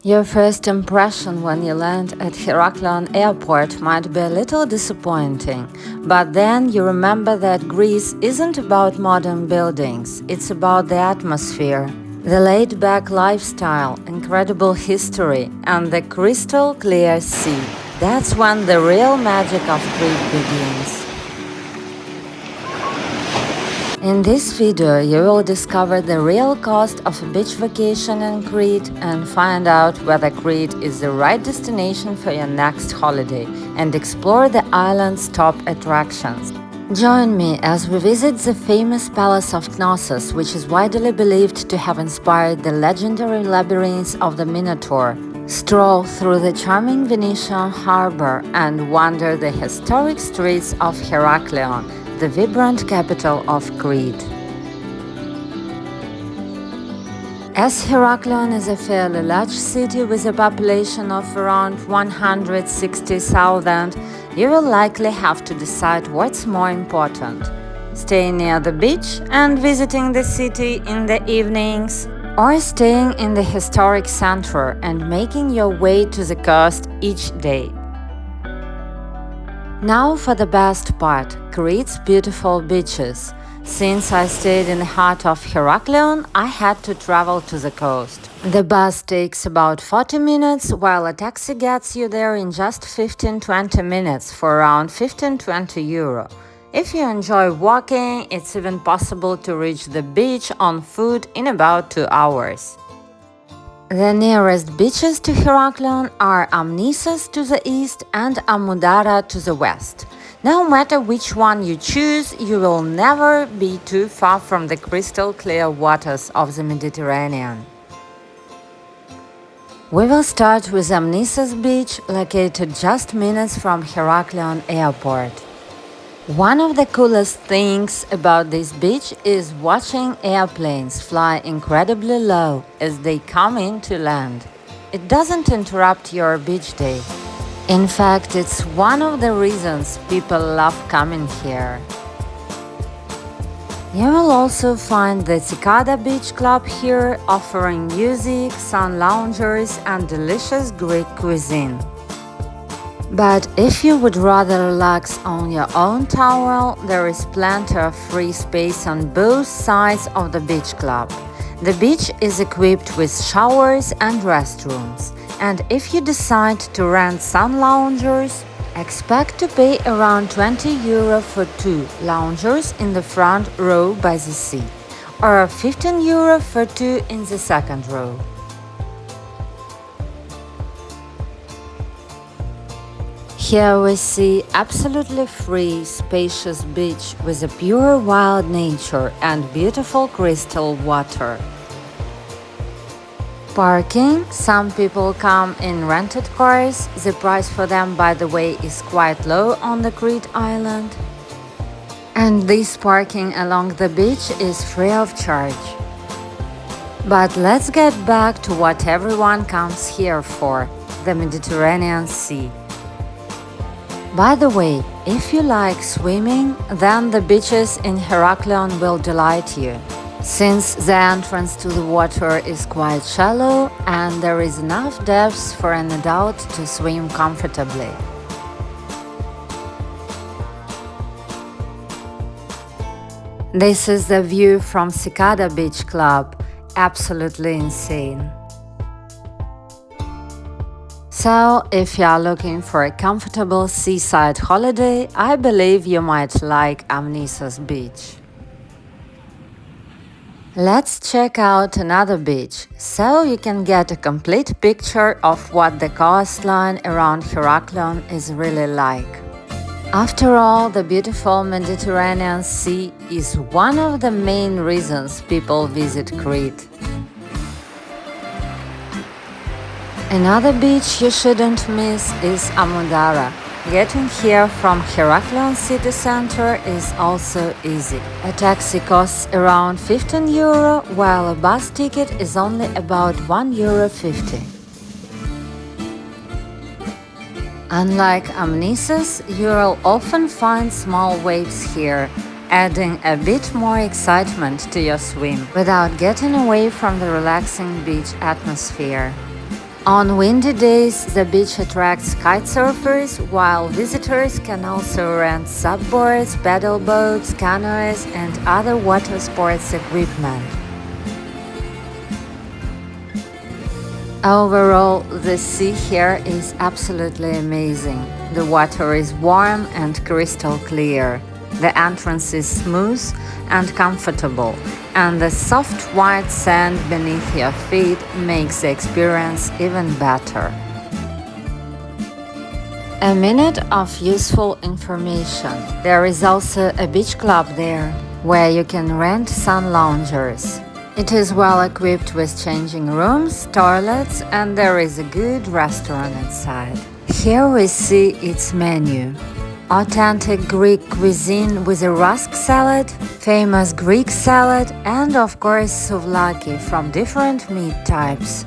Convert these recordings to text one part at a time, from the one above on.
Your first impression when you land at Heraklion Airport might be a little disappointing, but then you remember that Greece isn't about modern buildings, it's about the atmosphere, the laid-back lifestyle, incredible history, and the crystal-clear sea. That's when the real magic of Crete begins. In this video, you will discover the real cost of a beach vacation in Crete and find out whether Crete is the right destination for your next holiday and explore the island's top attractions. Join me as we visit the famous palace of Knossos, which is widely believed to have inspired the legendary labyrinth of the Minotaur. Stroll through the charming Venetian harbor and wander the historic streets of Heraklion, the vibrant capital of Crete. As Heraklion is a fairly large city with a population of around 160,000, you will likely have to decide what's more important: staying near the beach and visiting the city in the evenings, or staying in the historic center and making your way to the coast each day. Now for the best part, Crete's beautiful beaches. Since I stayed in the heart of Heraklion, I had to travel to the coast. The bus takes about 40 minutes, while a taxi gets you there in just 15-20 minutes for around 15-20 euro. If you enjoy walking, it's even possible to reach the beach on foot in about 2 hours. The nearest beaches to Heraklion are Amnissos to the east and Ammoudara to the west. No matter which one you choose, you will never be too far from the crystal-clear waters of the Mediterranean. We will start with Amnissos Beach, located just minutes from Heraklion Airport. One of the coolest things about this beach is watching airplanes fly incredibly low as they come in to land. It doesn't interrupt your beach day. In fact, it's one of the reasons people love coming here. You will also find the Cicada Beach Club here, offering music, sun loungers, and delicious Greek cuisine. But if you would rather relax on your own towel, there is plenty of free space on both sides of the beach club. The beach is equipped with showers and restrooms, and if you decide to rent sun loungers, expect to pay around 20 euro for 2 loungers in the front row by the sea, or 15 euro for 2 in the second row. Here we see absolutely free, spacious beach with a pure wild nature and beautiful crystal water. Parking. Some people come in rented cars. The price for them, by the way, is quite low on the Crete island. And this parking along the beach is free of charge. But let's get back to what everyone comes here for: the Mediterranean Sea. By the way, if you like swimming, then the beaches in Heraklion will delight you, since the entrance to the water is quite shallow and there is enough depth for an adult to swim comfortably. This is the view from Cicada Beach Club, absolutely insane. So, if you are looking for a comfortable seaside holiday, I believe you might like Amnissos Beach. Let's check out another beach, so you can get a complete picture of what the coastline around Heraklion is really like. After all, the beautiful Mediterranean Sea is one of the main reasons people visit Crete. Another beach you shouldn't miss is Ammoudara. Getting here from Heraklion city center is also easy. A taxi costs around 15 euro, while a bus ticket is only about 1,50 euro. Unlike Amnissos, you will often find small waves here, adding a bit more excitement to your swim, without getting away from the relaxing beach atmosphere. On windy days, the beach attracts kitesurfers, while visitors can also rent subboards, paddle boats, canoes, and other water sports equipment. Overall, the sea here is absolutely amazing. The water is warm and crystal clear. The entrance is smooth and comfortable, and the soft white sand beneath your feet makes the experience even better. A minute of useful information. There is also a beach club there, where you can rent sun loungers. It is well equipped with changing rooms, toilets, and there is a good restaurant inside. Here we see its menu. Authentic Greek cuisine with a rusk salad, famous Greek salad, and of course souvlaki from different meat types.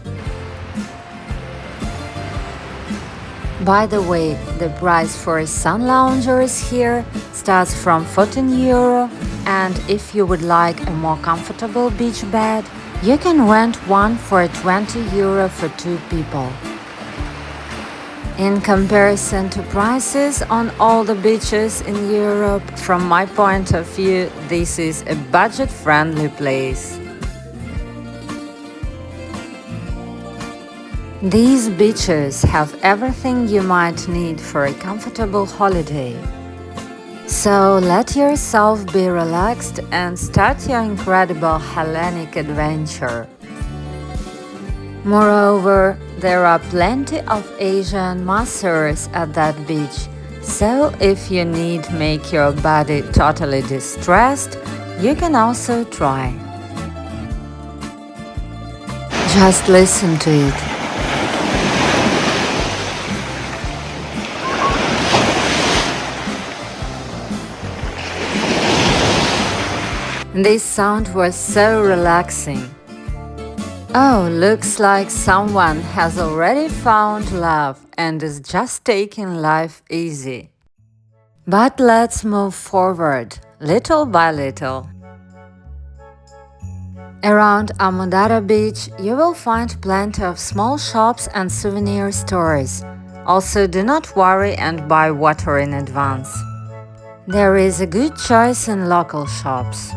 By the way, the price for sun loungers here starts from €14, and if you would like a more comfortable beach bed, you can rent one for €20 for 2 people. In comparison to prices on all the beaches in Europe, from my point of view, this is a budget-friendly place. These beaches have everything you might need for a comfortable holiday. So let yourself be relaxed and start your incredible Hellenic adventure. Moreover, there are plenty of Asian masseurs at that beach, so if you need to make your body totally distressed, you can also try. Just listen to it. This sound was so relaxing. Oh, looks like someone has already found love and is just taking life easy. But let's move forward, little by little. Around Ammoudara Beach, you will find plenty of small shops and souvenir stores. Also, do not worry and buy water in advance. There is a good choice in local shops.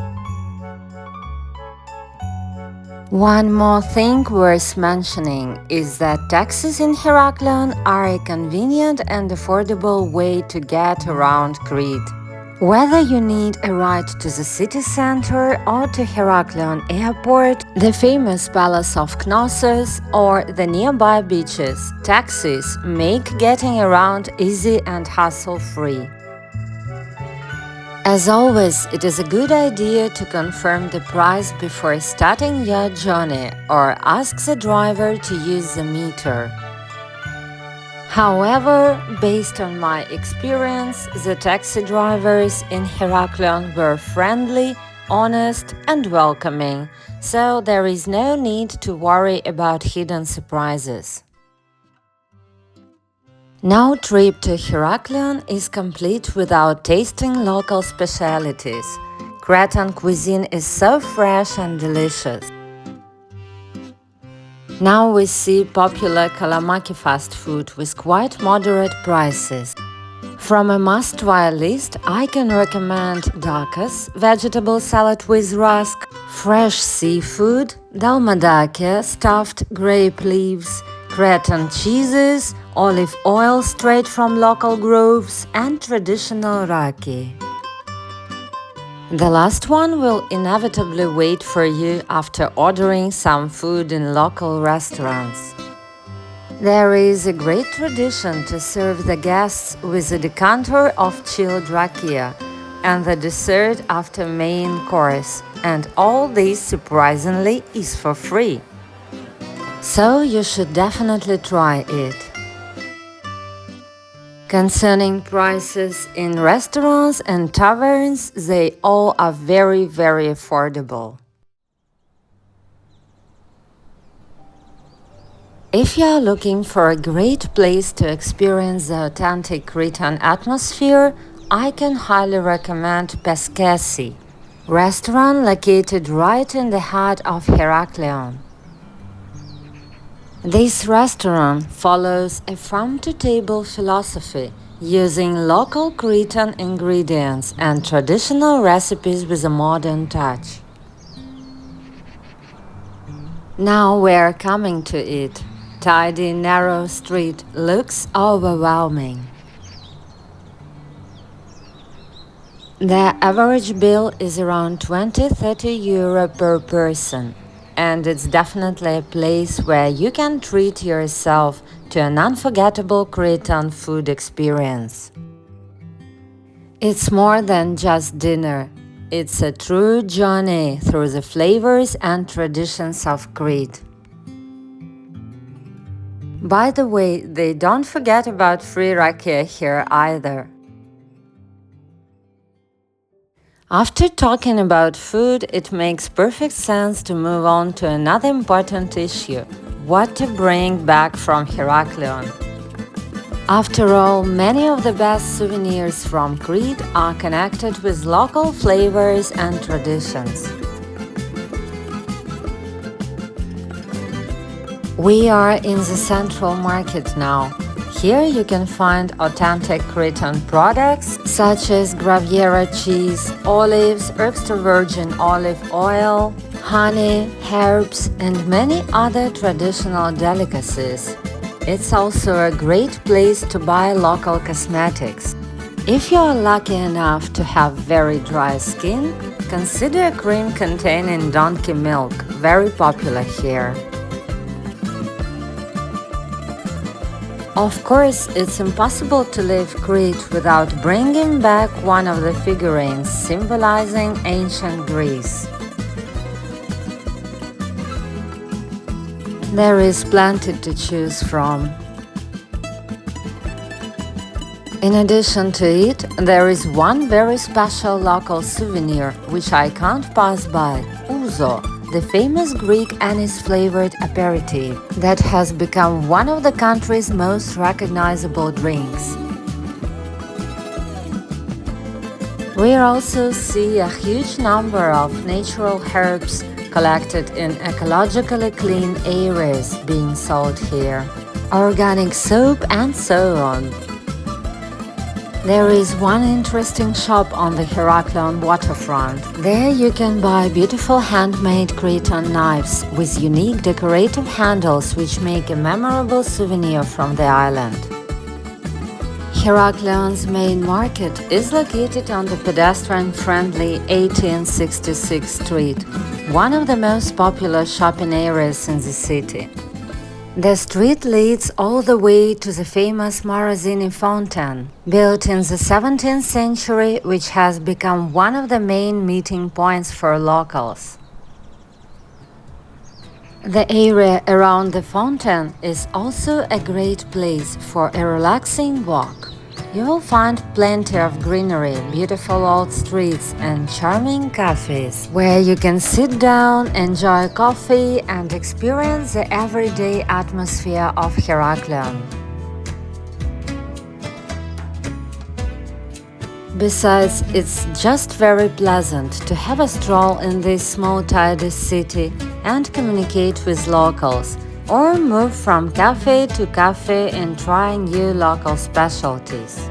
One more thing worth mentioning is that taxis in Heraklion are a convenient and affordable way to get around Crete. Whether you need a ride to the city center or to Heraklion airport, the famous palace of Knossos, or the nearby beaches, taxis make getting around easy and hassle-free. As always, it is a good idea to confirm the price before starting your journey or ask the driver to use the meter. However, based on my experience, the taxi drivers in Heraklion were friendly, honest and welcoming, so there is no need to worry about hidden surprises. No trip to Heraklion is complete without tasting local specialities. Cretan cuisine is so fresh and delicious. Now we see popular Kalamaki fast food with quite moderate prices. From a must-try list, I can recommend dakas, vegetable salad with rusk, fresh seafood, dalmadake, stuffed grape leaves, Cretan cheeses, olive oil straight from local groves, and traditional raki. The last one will inevitably wait for you after ordering some food in local restaurants. There is a great tradition to serve the guests with a decanter of chilled rakia and the dessert after main course, and all this surprisingly is for free. So you should definitely try it. Concerning prices in restaurants and taverns, they all are very affordable. If you are looking for a great place to experience the authentic Cretan atmosphere, I can highly recommend Peskesi, restaurant located right in the heart of Heraklion. This restaurant follows a farm-to-table philosophy, using local Cretan ingredients and traditional recipes with a modern touch. Now we're coming to it. Tidy, narrow street looks overwhelming. The average bill is around 20–30 euro per person, and it's definitely a place where you can treat yourself to an unforgettable Cretan food experience. It's more than just dinner. It's a true journey through the flavors and traditions of Crete. By the way, they don't forget about free rakia here either. After talking about food, it makes perfect sense to move on to another important issue: what to bring back from Heraklion. After all, many of the best souvenirs from Crete are connected with local flavors and traditions. We are in the central market now. Here you can find authentic Cretan products such as Graviera cheese, olives, extra virgin olive oil, honey, herbs, and many other traditional delicacies. It's also a great place to buy local cosmetics. If you are lucky enough to have very dry skin, consider a cream containing donkey milk, very popular here. Of course, it's impossible to leave Crete without bringing back one of the figurines symbolizing ancient Greece. There is plenty to choose from. In addition to it, there is one very special local souvenir which I can't pass by: ouzo, the famous Greek anise-flavored aperitif that has become one of the country's most recognizable drinks. We also see a huge number of natural herbs collected in ecologically clean areas being sold here, organic soap and so on. There is one interesting shop on the Heraklion waterfront. There you can buy beautiful handmade Cretan knives with unique decorative handles which make a memorable souvenir from the island. Heraklion's main market is located on the pedestrian-friendly 1866 street, one of the most popular shopping areas in the city. The street leads all the way to the famous Morosini fountain, built in the 17th century, which has become one of the main meeting points for locals. The area around the fountain is also a great place for a relaxing walk. You will find plenty of greenery, beautiful old streets and charming cafes, where you can sit down, enjoy coffee and experience the everyday atmosphere of Heraklion. Besides, it's just very pleasant to have a stroll in this small tidy city and communicate with locals, or move from cafe to cafe and try new local specialties.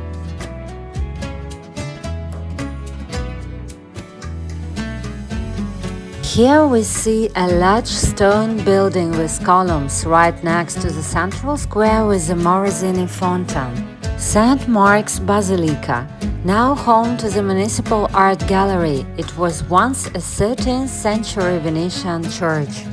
Here we see a large stone building with columns right next to the central square with the Morosini fountain. St. Mark's Basilica, now home to the Municipal Art Gallery, it was once a 13th century Venetian church.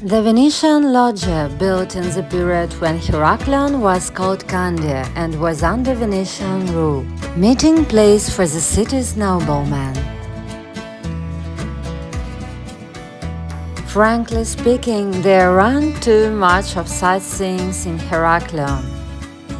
The Venetian loggia, built in the period when Heraklion was called Candia and was under Venetian rule, meeting place for the city's noblemen. Frankly speaking, there aren't too much of sightseeing in Heraklion.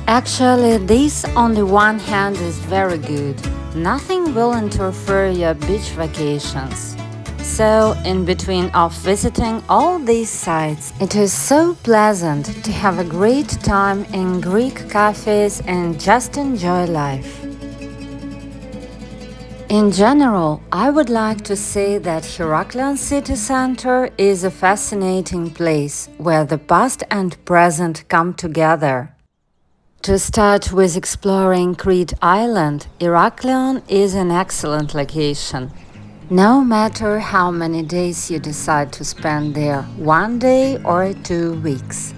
Actually, this on the one hand is very good. Nothing will interfere your beach vacations. So, in between of visiting all these sites, it is so pleasant to have a great time in Greek cafes and just enjoy life. In general, I would like to say that Heraklion city center is a fascinating place where the past and present come together. To start with exploring Crete Island, Heraklion is an excellent location. No matter how many days you decide to spend there, 1 day or 2 weeks.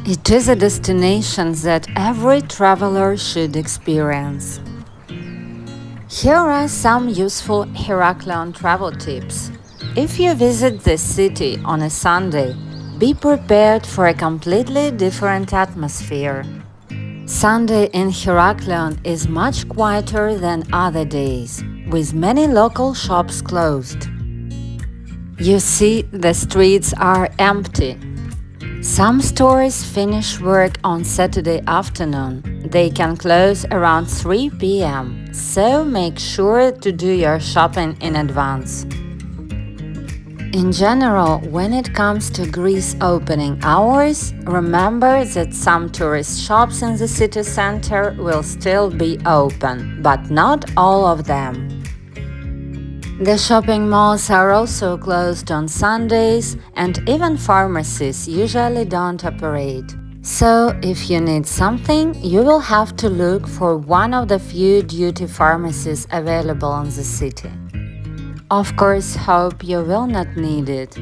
It is a destination that every traveler should experience. Here are some useful Heraklion travel tips. If you visit this city on a Sunday, be prepared for a completely different atmosphere. Sunday in Heraklion is much quieter than other days, with many local shops closed. You see, the streets are empty. Some stores finish work on Saturday afternoon. They can close around 3 p.m., so make sure to do your shopping in advance. In general, when it comes to Greece opening hours, remember that some tourist shops in the city center will still be open, but not all of them. The shopping malls are also closed on Sundays, and even pharmacies usually don't operate. So, if you need something, you will have to look for one of the few duty pharmacies available in the city. Of course, hope you will not need it.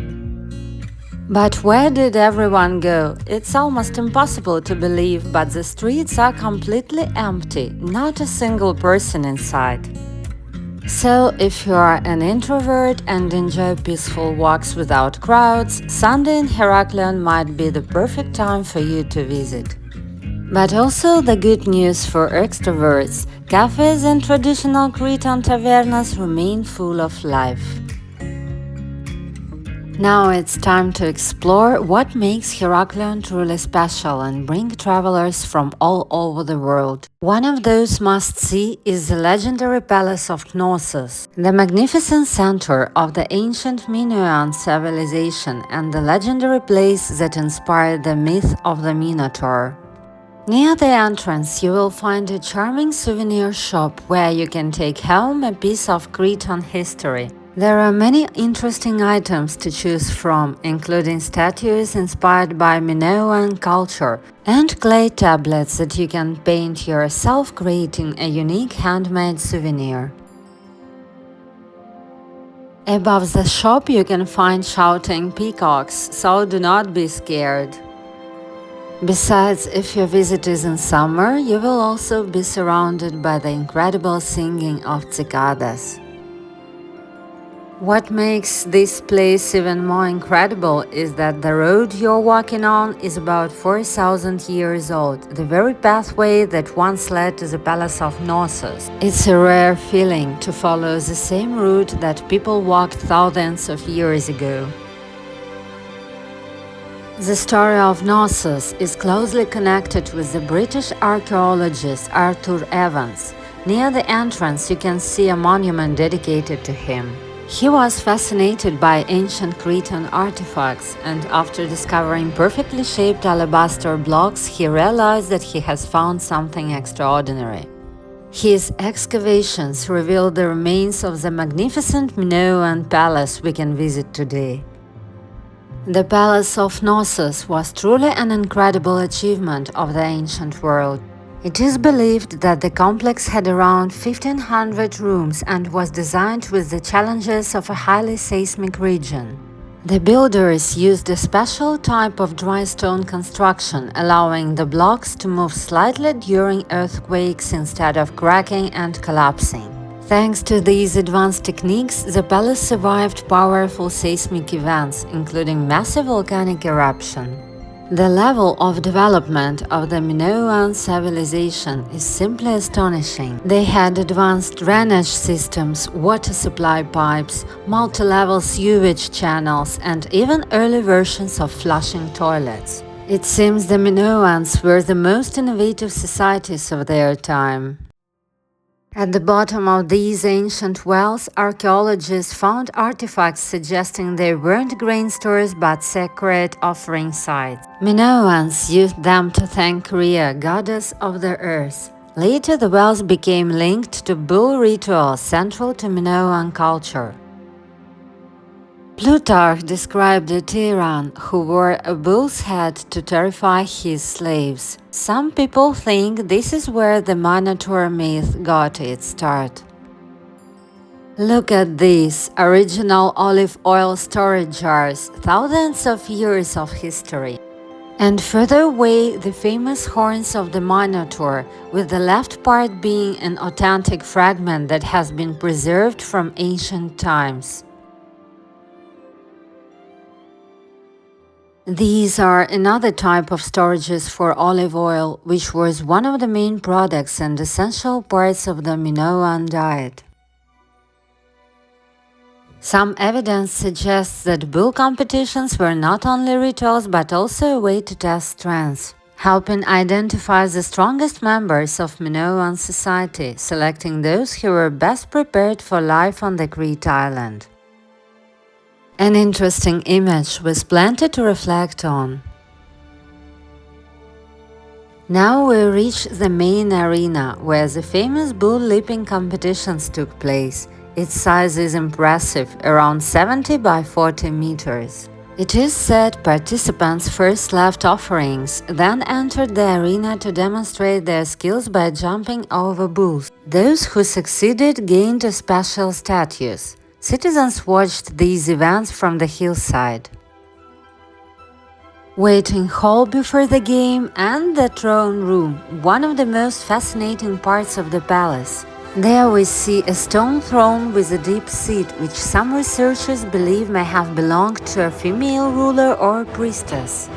But where did everyone go? It's almost impossible to believe, but the streets are completely empty, not a single person inside. So, if you are an introvert and enjoy peaceful walks without crowds, Sunday in Heraklion might be the perfect time for you to visit. But also the good news for extroverts, cafes and traditional Cretan tavernas remain full of life. Now it's time to explore what makes Heraklion truly special and bring travelers from all over the world. One of those must-see is the legendary Palace of Knossos, the magnificent center of the ancient Minoan civilization and the legendary place that inspired the myth of the Minotaur. Near the entrance, you will find a charming souvenir shop where you can take home a piece of Cretan history. There are many interesting items to choose from, including statues inspired by Minoan culture and clay tablets that you can paint yourself, creating a unique handmade souvenir. Above the shop you can find shouting peacocks, so do not be scared. Besides, if your visit is in summer, you will also be surrounded by the incredible singing of cicadas. What makes this place even more incredible is that the road you're walking on is about 4,000 years old, the very pathway that once led to the Palace of Knossos. It's a rare feeling to follow the same route that people walked thousands of years ago. The story of Knossos is closely connected with the British archaeologist Arthur Evans. Near the entrance you can see a monument dedicated to him. He was fascinated by ancient Cretan artifacts, and after discovering perfectly shaped alabaster blocks, he realized that he has found something extraordinary. His excavations revealed the remains of the magnificent Minoan palace we can visit today. The Palace of Knossos was truly an incredible achievement of the ancient world. It is believed that the complex had around 1,500 rooms and was designed with the challenges of a highly seismic region. The builders used a special type of dry stone construction, allowing the blocks to move slightly during earthquakes instead of cracking and collapsing. Thanks to these advanced techniques, the palace survived powerful seismic events, including massive volcanic eruption. The level of development of the Minoan civilization is simply astonishing. They had advanced drainage systems, water supply pipes, multi-level sewage channels, and even early versions of flushing toilets. It seems the Minoans were the most innovative societies of their time. At the bottom of these ancient wells, archaeologists found artifacts suggesting they weren't grain stores but sacred offering sites. Minoans used them to thank Rhea, goddess of the earth. Later, the wells became linked to bull rituals central to Minoan culture. Plutarch described a tyrant who wore a bull's head to terrify his slaves. Some people think this is where the Minotaur myth got its start. Look at these original olive oil storage jars, thousands of years of history. And further away, the famous horns of the Minotaur, with the left part being an authentic fragment that has been preserved from ancient times. These are another type of storages for olive oil, which was one of the main products and essential parts of the Minoan diet. Some evidence suggests that bull competitions were not only rituals but also a way to test strength, helping identify the strongest members of Minoan society, selecting those who were best prepared for life on the Crete island. An interesting image was planted to reflect on. Now we reach the main arena, where the famous bull leaping competitions took place. Its size is impressive, around 70 by 40 meters. It is said participants first left offerings, then entered the arena to demonstrate their skills by jumping over bulls. Those who succeeded gained a special status. Citizens watched these events from the hillside. Waiting hall before the game and the throne room, one of the most fascinating parts of the palace. There we see a stone throne with a deep seat, which some researchers believe may have belonged to a female ruler or priestess.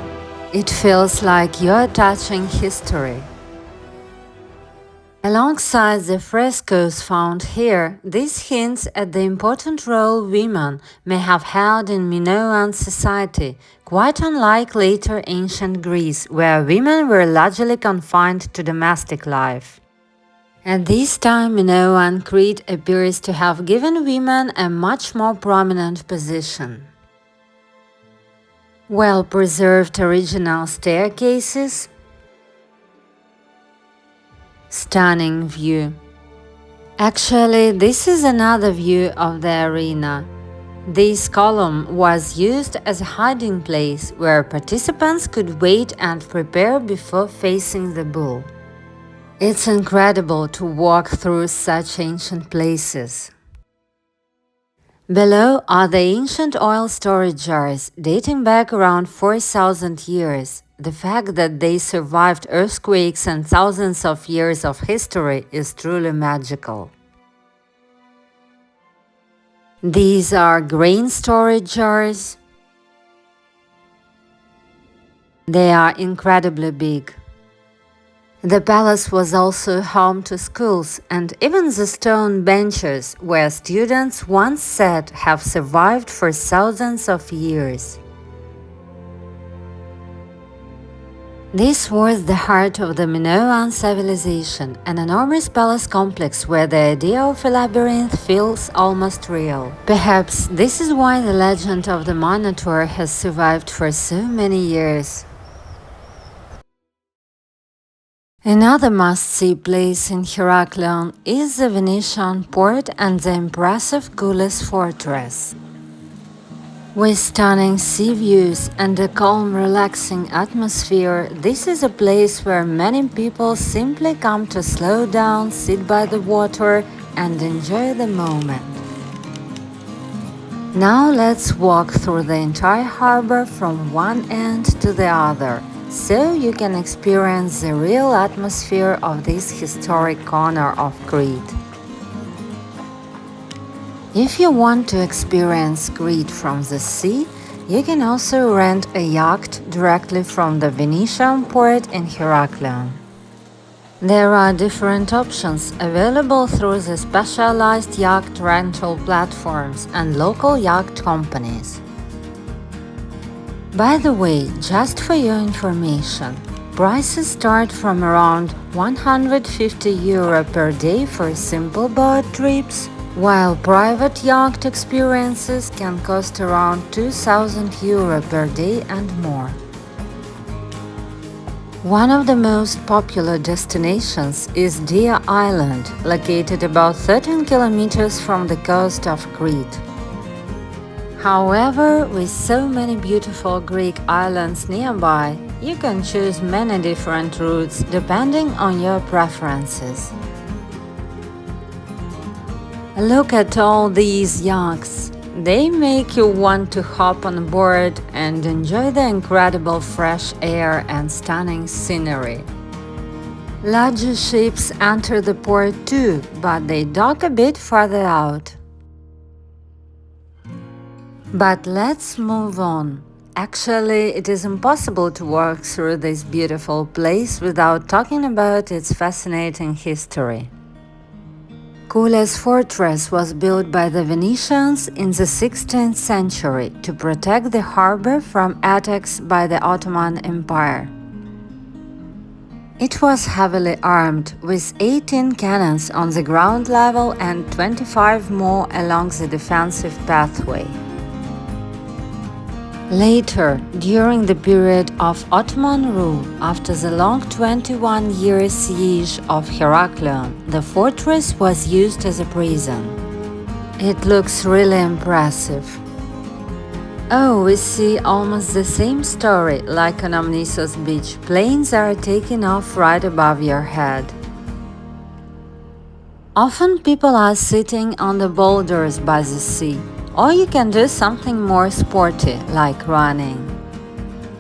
It feels like you're touching history. Alongside the frescoes found here, this hints at the important role women may have held in Minoan society, quite unlike later ancient Greece, where women were largely confined to domestic life. At this time, Minoan Crete appears to have given women a much more prominent position. Well-preserved original staircases. Stunning view. Actually, this is another view of the arena. This column was used as a hiding place where participants could wait and prepare before facing the bull. It's incredible to walk through such ancient places. Below are the ancient oil storage jars, dating back around 4,000 years. The fact that they survived earthquakes and thousands of years of history is truly magical. These are grain storage jars. They are incredibly big. The palace was also home to schools, and even the stone benches where students once sat have survived for thousands of years. This was the heart of the Minoan civilization, an enormous palace complex where the idea of a labyrinth feels almost real. Perhaps this is why the legend of the Minotaur has survived for so many years. Another must-see place in Heraklion is the Venetian port and the impressive Koules fortress. With stunning sea views and a calm, relaxing atmosphere, this is a place where many people simply come to slow down, sit by the water, and enjoy the moment. Now let's walk through the entire harbor from one end to the other, so you can experience the real atmosphere of this historic corner of Crete. If you want to experience Crete from the sea, you can also rent a yacht directly from the Venetian port in Heraklion. There are different options available through the specialized yacht rental platforms and local yacht companies. By the way, just for your information, prices start from around €150 per day for simple boat trips, while private yacht experiences can cost around €2,000 per day and more. One of the most popular destinations is Dia Island, located about 13 kilometers from the coast of Crete. However, with so many beautiful Greek islands nearby, you can choose many different routes depending on your preferences. Look at all these yachts. They make you want to hop on board and enjoy the incredible fresh air and stunning scenery. Larger ships enter the port too, but they dock a bit farther out. But let's move on. Actually, it is impossible to walk through this beautiful place without talking about its fascinating history. Koules fortress was built by the Venetians in the 16th century to protect the harbor from attacks by the Ottoman Empire. It was heavily armed, with 18 cannons on the ground level and 25 more along the defensive pathway. Later, during the period of Ottoman rule, after the long 21-year siege of Heraklion, the fortress was used as a prison. It looks really impressive. Oh, we see almost the same story like on Amnissos Beach. Planes are taking off right above your head. Often people are sitting on the boulders by the sea. Or you can do something more sporty, like running.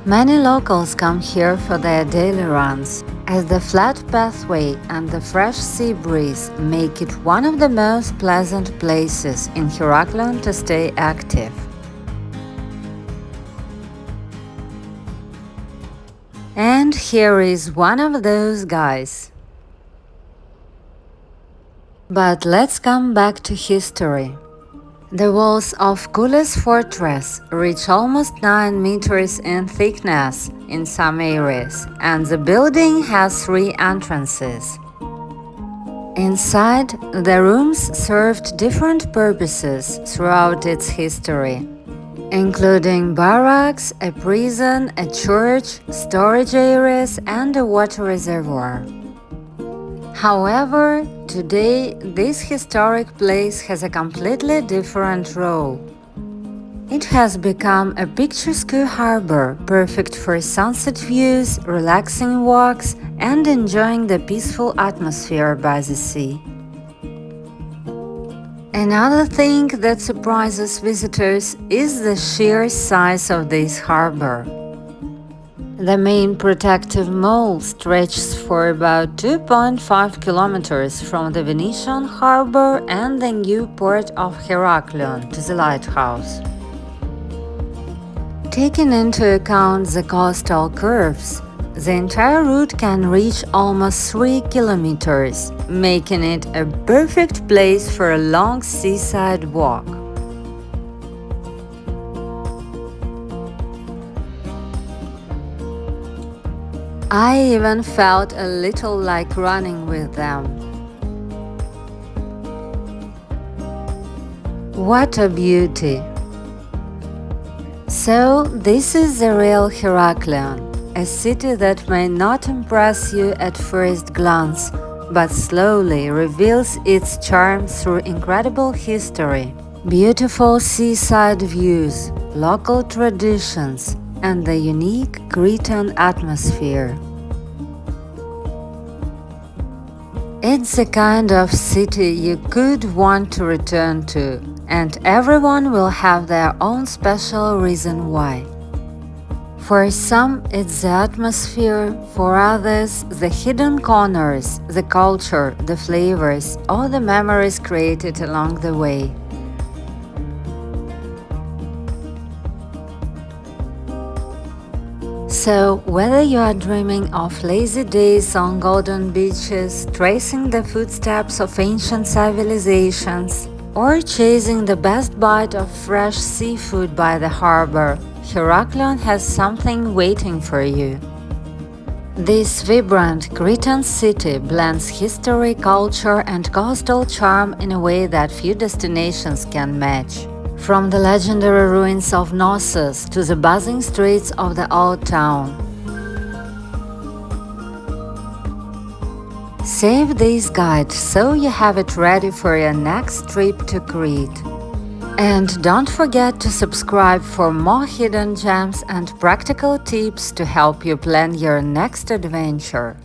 Many locals come here for their daily runs, as the flat pathway and the fresh sea breeze make it one of the most pleasant places in Heraklion to stay active. And here is one of those guys. But let's come back to history. The walls of Koules fortress reach almost 9 meters in thickness in some areas, and the building has 3 entrances. Inside, the rooms served different purposes throughout its history, including barracks, a prison, a church, storage areas, and a water reservoir. However, today, this historic place has a completely different role. It has become a picturesque harbor, perfect for sunset views, relaxing walks, and enjoying the peaceful atmosphere by the sea. Another thing that surprises visitors is the sheer size of this harbor. The main protective mole stretches for about 2.5 kilometers from the Venetian harbor and the new port of Heraklion to the lighthouse. Taking into account the coastal curves, the entire route can reach almost 3 kilometers, making it a perfect place for a long seaside walk. I even felt a little like running with them. What a beauty! So, this is the real Heraklion, a city that may not impress you at first glance, but slowly reveals its charm through incredible history, beautiful seaside views, local traditions, and the unique Cretan atmosphere. It's the kind of city you could want to return to, and everyone will have their own special reason why. For some, it's the atmosphere, for others, the hidden corners, the culture, the flavors, or the memories created along the way. So, whether you are dreaming of lazy days on golden beaches, tracing the footsteps of ancient civilizations, or chasing the best bite of fresh seafood by the harbor, Heraklion has something waiting for you. This vibrant Cretan city blends history, culture, and coastal charm in a way that few destinations can match. From the legendary ruins of Knossos to the buzzing streets of the old town. Save this guide so you have it ready for your next trip to Crete. And don't forget to subscribe for more hidden gems and practical tips to help you plan your next adventure.